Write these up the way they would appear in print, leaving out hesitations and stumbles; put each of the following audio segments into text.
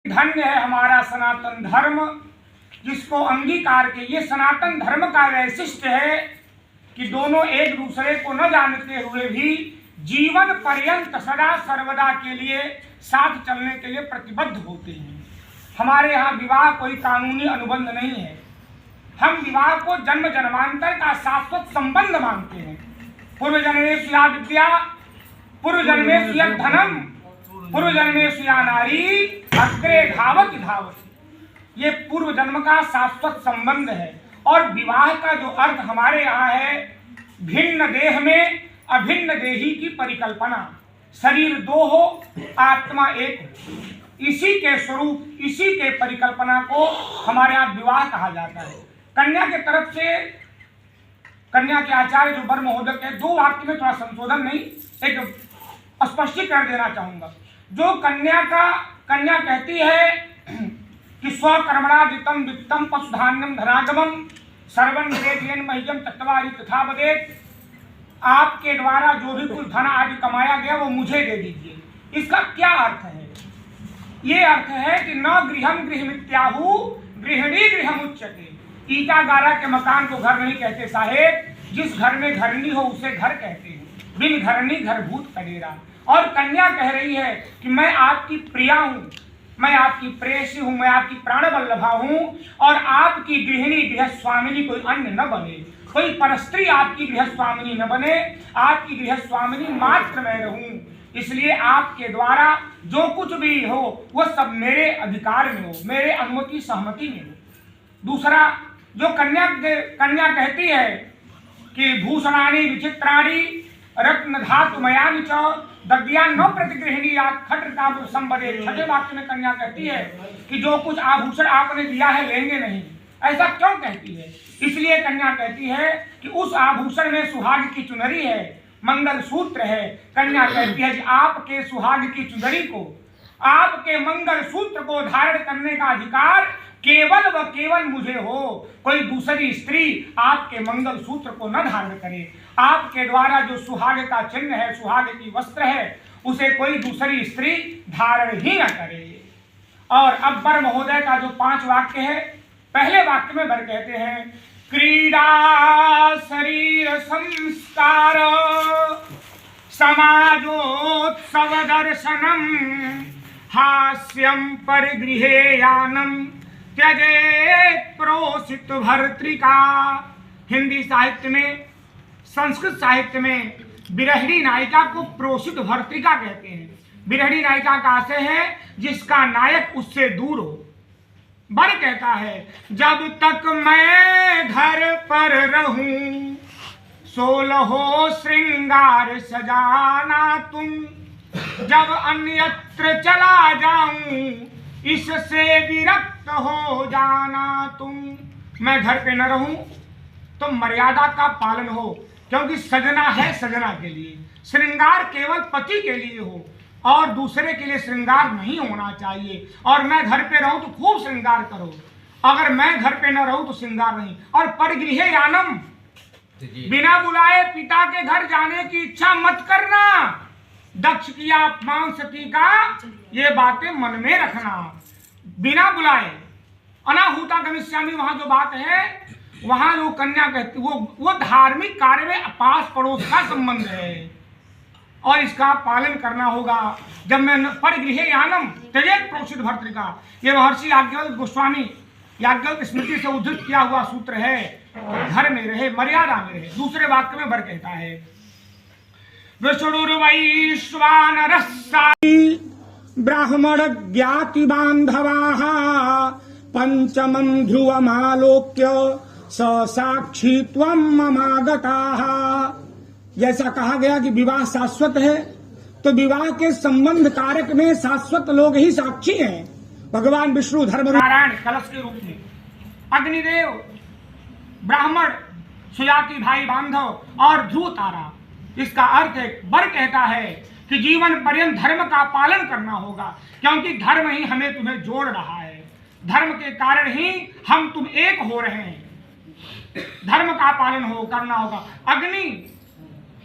धन्य है हमारा सनातन धर्म, जिसको अंगीकार के ये सनातन धर्म का वैशिष्ट्य है कि दोनों एक दूसरे को न जानते हुए भी जीवन पर्यंत सदा सर्वदा के लिए साथ चलने के लिए प्रतिबद्ध होते हैं। हमारे यहाँ विवाह कोई कानूनी अनुबंध नहीं है। हम विवाह को जन्म जन्मांतर का शाश्वत संबंध मानते हैं। पूर्व जन्मेषु या विद्या, पूर्व जन्मेषु यत् धनम, पूर्व जन्मेषु या नारी, अग्रे धावति धावति। ये पूर्व जन्म का शाश्वत संबंध है। और विवाह का जो अर्थ हमारे यहाँ है, भिन्न देह में अभिन्न देही की परिकल्पना। शरीर दो हो, आत्मा एक हो। इसी के स्वरूप, इसी के परिकल्पना को हमारे यहाँ विवाह कहा जाता है। कन्या के तरफ से, कन्या के आचार्य जो वर महोदय के, दो वाक्य में थोड़ा संशोधन नहीं, एक स्पष्टीकरण देना चाहूंगा। जो कन्या कहती है कि स्वकर्मणा दितम वित्तम पशुधान्यम धनागमम सर्वं वेदयेन मह्यम तत्वारि तथा वदेत्। आपके द्वारा जो भी कुछ धन आदि कमाया गया वो मुझे दे दीजिए। इसका क्या अर्थ है? ये अर्थ है कि न गृहम गृहमित्याहु गृहिणी गृहम उच्यते। ईटा गारा के मकान को घर नहीं कहते साहेब। जिस घर में घरनी हो उसे घर कहते हैं। बिन घरनी घर भूत कडेरा। और कन्या कह रही है कि मैं आपकी प्रिया हूँ, मैं आपकी प्रेयसी हूँ, मैं आपकी प्राणवल्लभा हूँ, और आपकी गृहिणी गृहस्वामिनी कोई अन्य न बने, कोई परस्त्री आपकी गृहस्वामिनी न बने, आपकी गृहस्वामिनी मात्र मैं रहूँ। इसलिए आपके द्वारा जो कुछ भी हो वह सब मेरे अधिकार में हो, मेरे अनुमति सहमति में हो। दूसरा, जो कन्या कहती है कि भूषणानि विचित्राणि रत्न धातु मयानि च दग्ध्या न प्रतिगृहिणी खट्र काव्य संबदे। छठे वाक्य में कन्या कहती है कि जो कुछ आभूषण आपने दिया है लेंगे नहीं। ऐसा क्यों कहती है? इसलिए कन्या कहती है कि उस आभूषण में सुहाग की चुनरी है, मंगल सूत्र है। कन्या कहती है कि आपके सुहाग की चुनरी को, आपके मंगल सूत्र को धारण करने का अधिकार केवल व केवल मुझे हो। कोई दूसरी स्त्री आपके मंगल सूत्र को न धारण करे। आपके द्वारा जो सुहाग का चिन्ह है, सुहाग की वस्त्र है, उसे कोई दूसरी स्त्री धारण ही न करे। और अब वर महोदय का जो 5 वाक्य है, पहले वाक्य में वर कहते हैं क्रीडा शरीर संस्कार समाजोत्सव दर्शनम हास्यम परिगृहे यानम त्यजेत प्रोषित भर्तृका। हिंदी साहित्य में, संस्कृत साहित्य में विरहिणी नायिका को प्रोषित भर्तृका कहते हैं। विरहिणी नायिका का आशय है जिसका नायक उससे दूर हो। वर कहता है जब तक मैं घर पर रहूं सोलहो श्रृंगार सजाना तुम, जब अन्यत्र चला जाऊं इससे विरक्त हो जाना तुम। मैं घर पे न रहूं तो मर्यादा का पालन हो, क्योंकि सजना है सजना के लिए। श्रृंगार केवल पति के लिए हो और दूसरे के लिए श्रृंगार नहीं होना चाहिए। और मैं घर पे रहूं तो खूब श्रृंगार करो, अगर मैं घर पे न रहूं तो श्रृंगार नहीं। और परिगृहे यानम, बिना बुलाए पिता के घर जाने की इच्छा मत करना। दक्ष किया अपमान सती का, ये बातें मन में रखना। बिना बुलाए अनाहुता गमिष्यामि, वहां जो बात है, वहां जो कन्या कहती, वो धार्मिक कार्य में पास पड़ोस का संबंध है और इसका पालन करना होगा। जब मैं परिगृहे यानम त्यजेत प्रोषित भर्तृका, ये महर्षि याज्ञवल्क्य गोस्वामी याज्ञवल्क्य स्मृति से उद्धृत किया हुआ सूत्र है। घर में रहे, मर्यादा में रहे। दूसरे वाक्य में वर कहता है विष्णुर्वैश्वानरस्सायि ब्राह्मण ज्ञाति बांधवाः पंचमं ध्रुवमालोक्य स साक्षी त्वं ममागताः। जैसा कहा गया कि विवाह शाश्वत है, तो विवाह के संबंध कारक में शाश्वत लोग ही साक्षी हैं। भगवान विष्णु धर्म नारायण कलश के रूप में, अग्निदेव, ब्राह्मण, सुजाति भाई बांधव और ध्रुव तारा। इसका अर्थ है, वर कहता है कि जीवन पर्यंत धर्म का पालन करना होगा, क्योंकि धर्म ही हमें तुम्हें जोड़ रहा है। धर्म के कारण ही हम तुम एक हो रहे हैं। धर्म का पालन करना होगा। अग्नि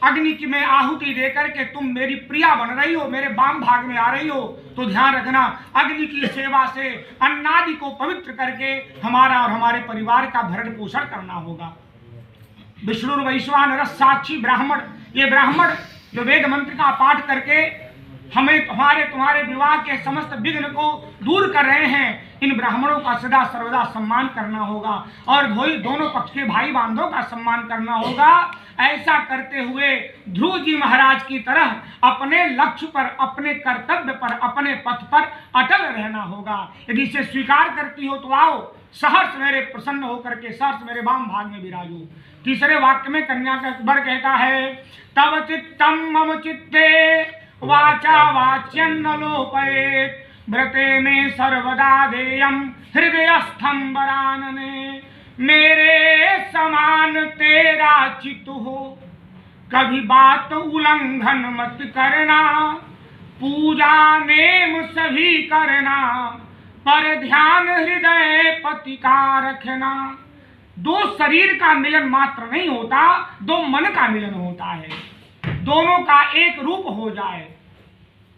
अग्नि की मैं आहुति देकर के तुम मेरी प्रिया बन रही हो, मेरे वाम भाग में आ रही हो, तो ध्यान रखना अग्नि की सेवा से अन्नादि को पवित्र करके हमारा और हमारे परिवार का भरण पोषण करना होगा। विष्णु वैश्वानर साक्षी ब्राह्मण, ये ब्राह्मण जो वेद मंत्र का पाठ करके हमें तुम्हारे विवाह के समस्त विघ्न को दूर कर रहे हैं, इन ब्राह्मणों का सदा सर्वदा सम्मान करना होगा और दोनों पक्ष के भाई बंधुओं का सम्मान करना होगा। ऐसा करते हुए ध्रुव जी महाराज की तरह अपने लक्ष्य पर, अपने कर्तव्य पर, अपने पथ पर अटल रहना होगा। यदि इसे स्वीकार करती हो तो आओ, सहर्ष मेरे प्रसन्न होकर के सहर्ष मेरे वाम भाग में विराजो। तीसरे वाक्य में कन्या का वर कहता है, तव चित्तम मम चित्ते वाचा वाच्यन्न लोपयेत्, व्रते में सर्वदा देयम हृदयस्थम वरानने। मेरे समान तेरा चित्त हो, कभी बात उल्लंघन मत करना, पूजा नेम सभी करना, पर ध्यान हृदय पति का रखना। दो शरीर का मिलन मात्र नहीं होता, दो मन का मिलन होता है, दोनों का एक रूप हो जाए,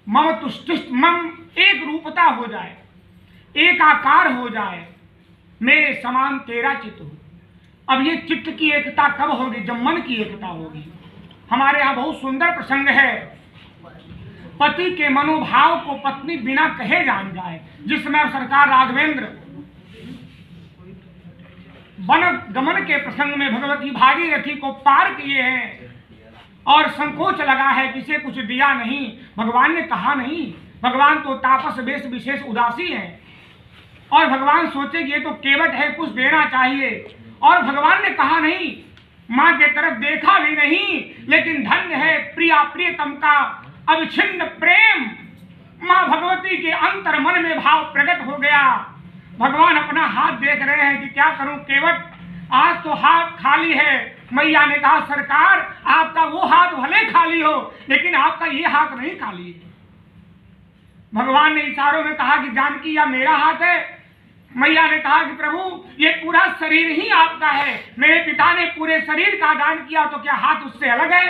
मम तुष्टिष्ठ मम एक रूपता हो जाए, एक आकार हो जाए, मेरे समान तेरा चित्त हो। अब ये चित्त की एकता कब होगी? जब मन की एकता होगी। हमारे यहाँ बहुत सुंदर प्रसंग है, पति के मनोभाव को पत्नी बिना कहे जान जाए। जिसमें सरकार राघवेंद्र वन गमन के प्रसंग में भगवती भागीरथी को पार किए हैं और संकोच लगा है किसे कुछ दिया नहीं। भगवान ने कहा नहीं, भगवान तो तापस वेश विशेष उदासी है और भगवान सोचे ये तो केवट है, कुछ देना चाहिए। और भगवान ने कहा नहीं, माँ के तरफ देखा भी नहीं, लेकिन धन्य है प्रिया प्रियतम का अविच्छिन्न प्रेम। माँ भगवती के अंतर मन में भाव प्रकट हो गया। भगवान अपना हाथ देख रहे हैं कि क्या करूं केवट, आज तो हाथ खाली है। मैया ने कहा सरकार आपका वो हाथ भले खाली हो, लेकिन आपका ये हाथ नहीं खाली है। भगवान ने इशारों में कहा कि जानकी या मेरा हाथ है। मैया ने कहा कि प्रभु ये पूरा शरीर ही आपका है, मेरे पिता ने पूरे शरीर का दान किया, तो क्या हाथ उससे अलग है?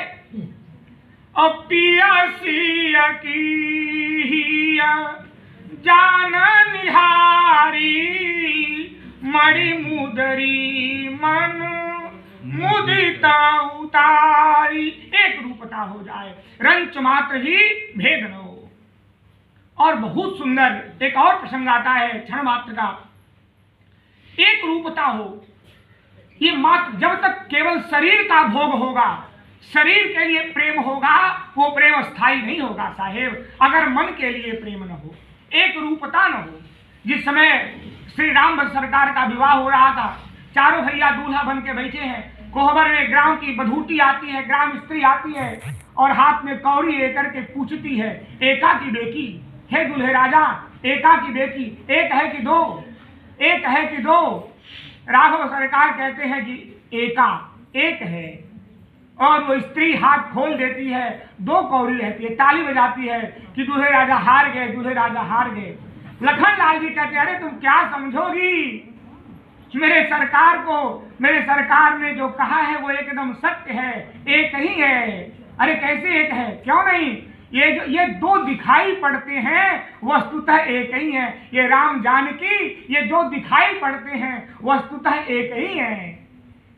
और पिया सिया की जान निहारी, मणि मुदरी मन मुदिता उतारी। एक रूपता हो जाए, रंच मात्र ही भेद न हो। और बहुत सुंदर एक और प्रसंग आता है क्षण मात्र का, एक रूपता हो। ये मात्र जब तक केवल शरीर का भोग होगा, शरीर के लिए प्रेम होगा, वो प्रेम स्थायी नहीं होगा साहेब, अगर मन के लिए प्रेम न हो, एक रूपता न हो। जिस समय श्री राम सरकार का विवाह हो रहा था, चारों भैया दूल्हा बन के बैठे हैं, कोहबर में ग्राम की बधूटी आती है, ग्राम स्त्री आती है और हाथ में कौड़ी लेकर के पूछती है, एका की बेटी, हे दूल्हे राजा एका की बेटी, एक है कि दो, एक है कि दो? राघव सरकार कहते हैं कि एका, एक है। और वो स्त्री हाथ खोल देती है, दो कौड़ी रहती है, ताली बजाती है कि दूल्हे राजा हार गए, दूल्हे राजा हार गए। लखन लाल जी कहते हैं अरे तुम क्या समझोगी, मेरे सरकार ने जो कहा है वो एकदम सत्य है, एक ही है। अरे कैसे एक है, क्यों नहीं? ये दो दिखाई पड़ते हैं, वस्तुतः एक ही है। ये राम जानकी ये दो दिखाई पड़ते हैं, वस्तुतः एक ही है।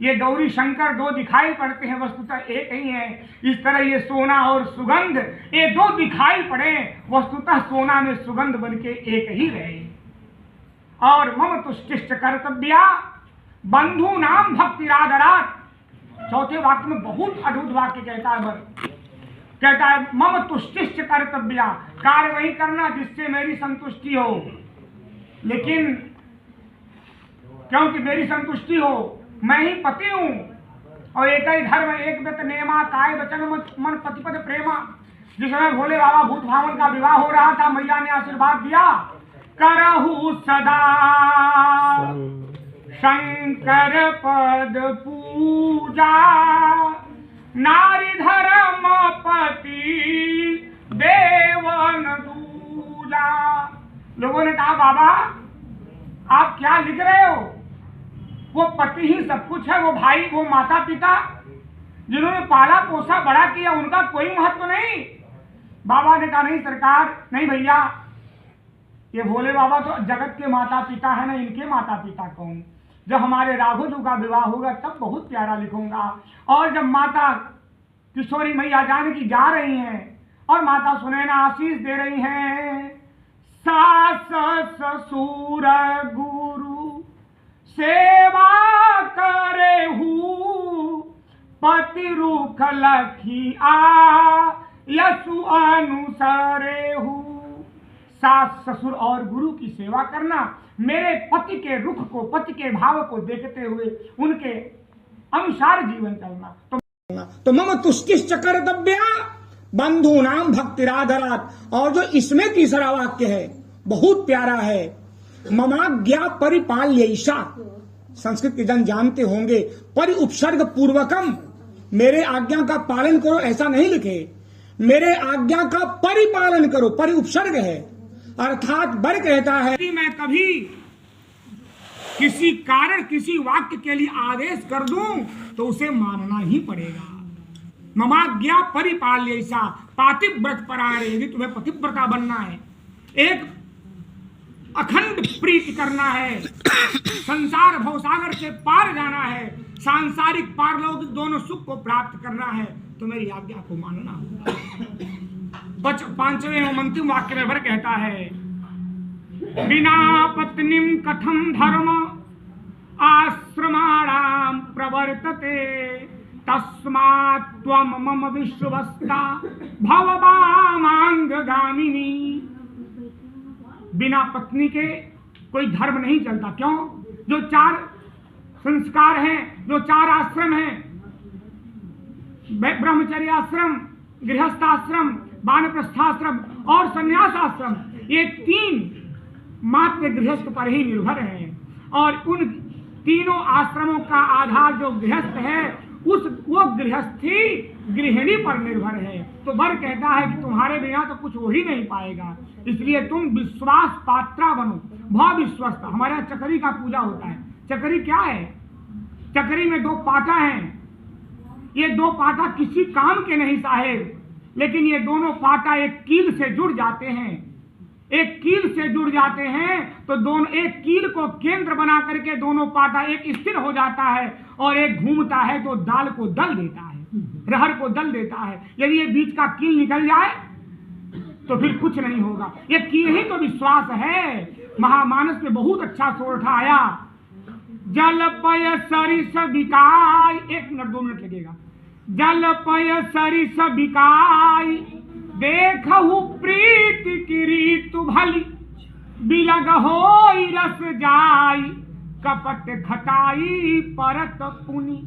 ये गौरी शंकर दो दिखाई पड़ते हैं, वस्तुतः एक ही है। इस तरह ये सोना और सुगंध ये दो दिखाई पड़े, वस्तुतः सोना में सुगंध बनके एक ही रहे। और मम तुष्टिश्च कर्तव्या बंधु नाम भक्तिरादरात्। चौथे वाक्य में बहुत अद्भुत वाक्य कहता है मम तुष्टिश्च कर्तव्या, कार्य वही करना जिससे मेरी संतुष्टि हो। लेकिन क्योंकि मेरी संतुष्टि हो, मैं ही पति हूं और एक ही धर्म एक व्रत नेमा, काय वचन मन पतिपद प्रेमा। जिस समय भोले बाबा भूत भावन का विवाह हो रहा था, मैया ने आशीर्वाद दिया, करहु सदा शंकर पद पूजा, नारी धर्म पति देवन दूजा। लोगों ने कहा बाबा आप क्या लिख रहे हो, वो पति ही सब कुछ है, वो भाई, वो माता पिता, जिन्होंने पाला पोसा बड़ा किया उनका कोई महत्व नहीं। बाबा ने कहा नहीं सरकार, नहीं भैया, ये भोले बाबा तो जगत के माता पिता है ना, इनके माता पिता कौन। जब हमारे राघव जी का विवाह होगा तब बहुत प्यारा लिखूंगा। और जब माता किशोरी मैया जानकी गा रही हैं और माता सुनैना आशीष दे रही हैं, सास ससुर गुरु सेवा करे हूँ, पति रुख लखी आ यशु अनुसरे हूँ। सास ससुर और गुरु की सेवा करना, मेरे पति के रुख को, पति के भाव को देखते हुए उनके अनुसार जीवन चलना। तो मम तुष्टिश्च कर्तव्या बंधु नाम भक्तिराधरात। और जो इसमें तीसरा वाक्य है बहुत प्यारा है, ममाज्ञा परिपाल्यैषा। संस्कृत के जन जानते होंगे, परि उपसर्ग पूर्वकम, मेरे आज्ञा का पालन करो ऐसा नहीं लिखे, मेरे आज्ञा का परिपालन करो, परि उपसर्ग है। अर्थात वर कहता है कि मैं कभी किसी कारण किसी वाक्य के लिए आदेश कर दूं तो उसे मानना ही पड़ेगा। ममाज्ञा परिपाल्यैषा, पातिव्रत परायणे, यदि तुम्हें पतिव्रता बनना है, एक अखंड प्रीति करना है, संसार भवसागर से पार जाना है, सांसारिक पारलौकिक दोनों सुख को प्राप्त करना है, तो मेरी आज्ञा को मानना होगा। 5वें अंतिम वाक्य में वर कहता है, बिना पत्नीम कथम धर्म आश्रमाणाम प्रवर्तते, तस्मात् त्वम मम विश्वस्ता भववामांगगामिनी। बिना पत्नी के कोई धर्म नहीं चलता। क्यों? जो 4 संस्कार हैं, जो 4 आश्रम हैं, ब्रह्मचर्य आश्रम, गृहस्थाश्रम, वानप्रस्थाश्रम और संन्यास आश्रम, ये 3 मात्र गृहस्थ पर ही निर्भर हैं। और उन तीनों आश्रमों का आधार जो गृहस्थ है, वो गृहस्थी गृहिणी पर निर्भर है। तो वर कहता है कि तुम्हारे बिना तो कुछ हो ही नहीं पाएगा, इसलिए तुम विश्वास पात्रा बनो, भाव विश्वस्त। हमारे यहाँ चकरी का पूजा होता है। चकरी क्या है? चकरी में 2 पाटा हैं। ये 2 पाटा किसी काम के नहीं साहेब, लेकिन ये दोनों पाटा एक कील से जुड़ जाते हैं। एक कील से जुड़ जाते हैं तो दोनों, एक कील को केंद्र बना करके दोनों पाटा एक स्थिर हो जाता है और एक घूमता है तो दाल को दल देता है, रहर को दल देता है। यदि ये बीच का कील निकल जाए तो फिर कुछ नहीं होगा। ये कील ही तो विश्वास है। महामानस में बहुत अच्छा सोरठा आया, जल पय सरिस बिकाय, 1 मिनट 2 मिनट लगेगा। जल पय सरिस बिकाय, देखहु प्रीति की रीतु भली, बिलग होई रस जाई, कपट खटाई परत पुनी।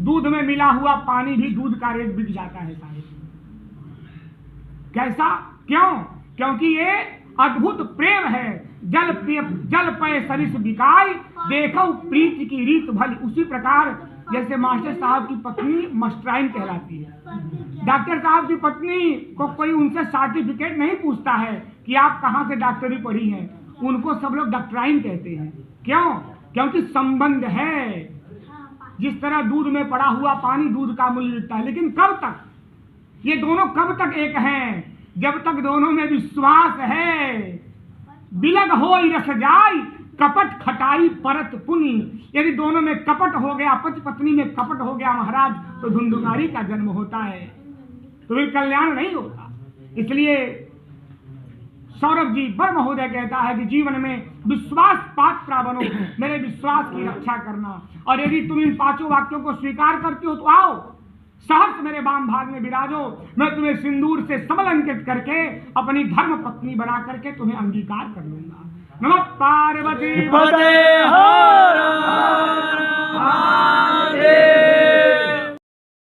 दूध में मिला हुआ पानी भी दूध का रेट बिक जाता है साहब। कैसा? क्यों? क्योंकि ये अद्भुत प्रेम है। जल पय सरिस बिकाई, देखो प्रीति की रीत भली। उसी प्रकार जैसे मास्टर साहब की पत्नी मास्टराइन कहलाती है, डॉक्टर साहब की पत्नी को कोई उनसे सर्टिफिकेट नहीं पूछता है कि आप कहाँ से डॉक्टरी पढ़ी हैं, उनको सब लोग डॉक्टराइन कहते हैं। क्यों? क्योंकि संबंध है। जिस तरह दूध में पड़ा हुआ पानी दूध का मूल्य बिकता है, लेकिन कब तक? ये दोनों कब तक एक हैं? जब तक दोनों में विश्वास है। बिलग होई रस जाई, कपट खटाई परत पुनी। यदि दोनों में कपट हो गया, पति पत्नी में कपट हो गया महाराज, तो धुंधुकारी का जन्म होता है, तो फिर कल्याण नहीं होता। इसलिए सौरभ जी वर महोदय कहता है कि जीवन में विश्वास पात्रा बनो, मेरे विश्वास की रक्षा करना। और यदि तुम इन 5 वाक्यों को स्वीकार करते हो तो आओ, सहर्ष मेरे वाम भाग में विराजो। मैं तुम्हें सिंदूर से समलंकित करके अपनी धर्म पत्नी बना करके तुम्हें अंगीकार कर लूंगा। नमः पार्वती पते।